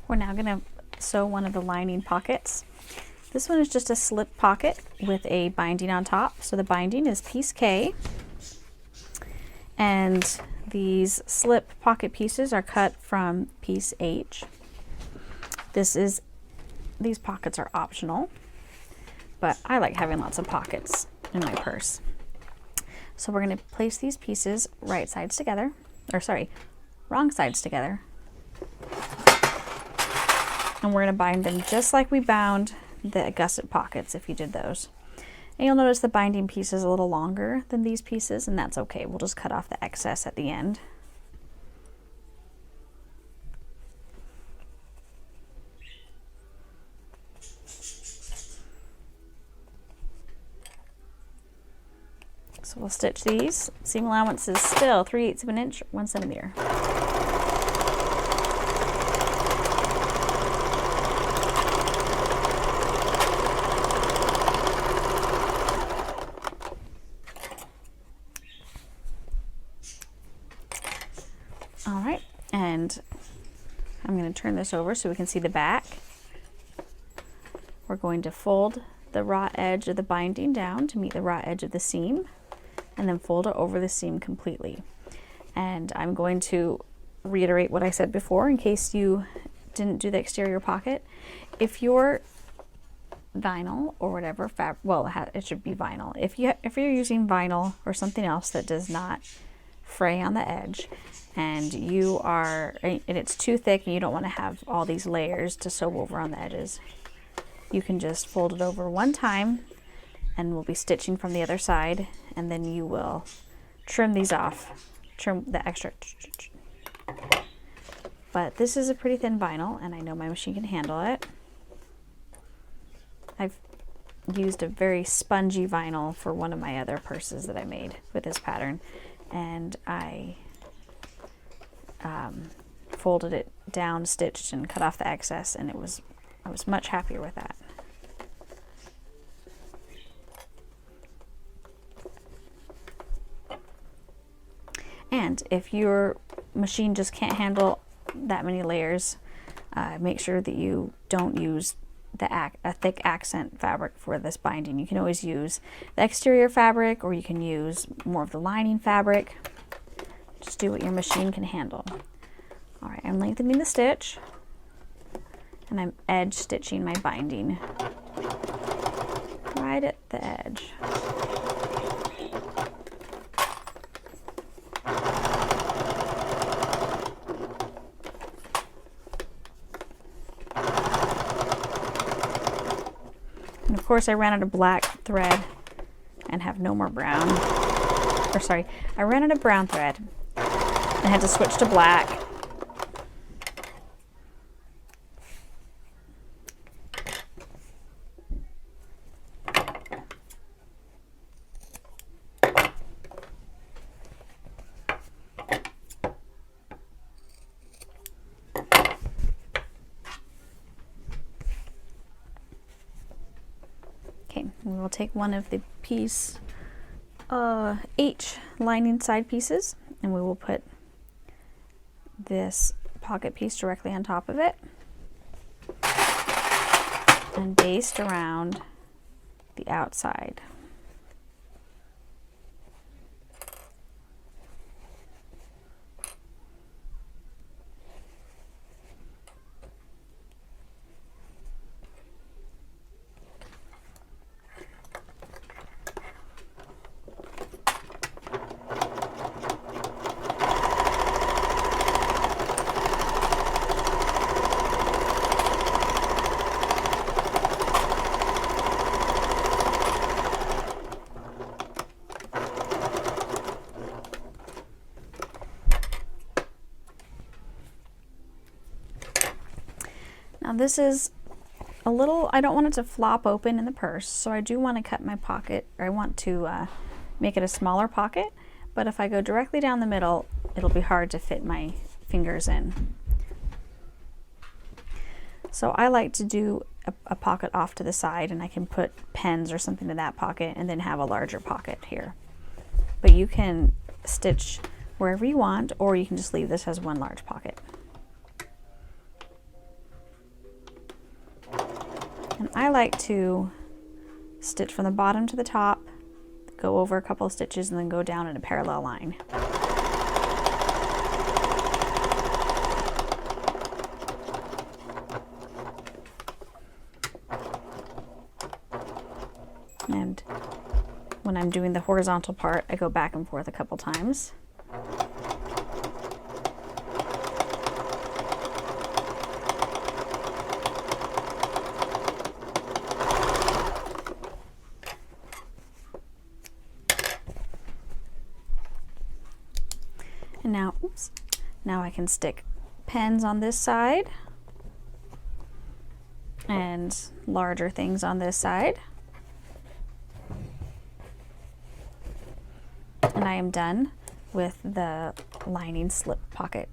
We're now going to sew one of the lining pockets. This one is just a slip pocket with a binding on top. So the binding is piece K, and these slip pocket pieces are cut from piece H. These pockets are optional, but I like having lots of pockets in my purse. So we're going to place these pieces right sides together, or sorry, wrong sides together. And we're going to bind them just like we bound the gusset pockets if you did those. And you'll notice the binding piece is a little longer than these pieces, and that's okay. We'll just cut off the excess at the end. So we'll stitch these. Seam allowance is still 3/8 of an inch, 1 centimeter. All right, and I'm going to turn this over so we can see the back. We're going to fold the raw edge of the binding down to meet the raw edge of the seam, and then fold it over the seam completely. And I'm going to reiterate what I said before in case you didn't do the exterior pocket. If your vinyl or whatever fabric, well, it should be vinyl. If you're using vinyl or something else that does not fray on the edge, and it's too thick and you don't want to have all these layers to sew over on the edges, you can just fold it over one time, and we'll be stitching from the other side, and then you will trim these off, trim the extra. But this is a pretty thin vinyl, and I know my machine can handle it. I've used a very spongy vinyl for one of my other purses that I made with this pattern, and I folded it down, stitched, and cut off the excess, and I was much happier with that. And if your machine just can't handle that many layers, make sure that you don't use a thick accent fabric for this binding. You can always use the exterior fabric, or you can use more of the lining fabric. Just do what your machine can handle. All right, I'm lengthening the stitch, and I'm edge stitching my binding right at the edge. And of course I ran out of black thread and have no more brown. Or sorry, I ran out of brown thread and had to switch to black. We will take one of the piece H lining side pieces, and we will put this pocket piece directly on top of it and baste around the outside. Now this is a little, I don't want it to flop open in the purse, so I do want to cut my pocket, or I want to make it a smaller pocket, but if I go directly down the middle, it'll be hard to fit my fingers in. So I like to do a pocket off to the side, and I can put pens or something in that pocket and then have a larger pocket here. But you can stitch wherever you want, or you can just leave this as one large pocket. And I like to stitch from the bottom to the top, go over a couple of stitches, and then go down in a parallel line. And when I'm doing the horizontal part, I go back and forth a couple times. And now, oops, now I can stick pens on this side and larger things on this side. And I am done with the lining slip pocket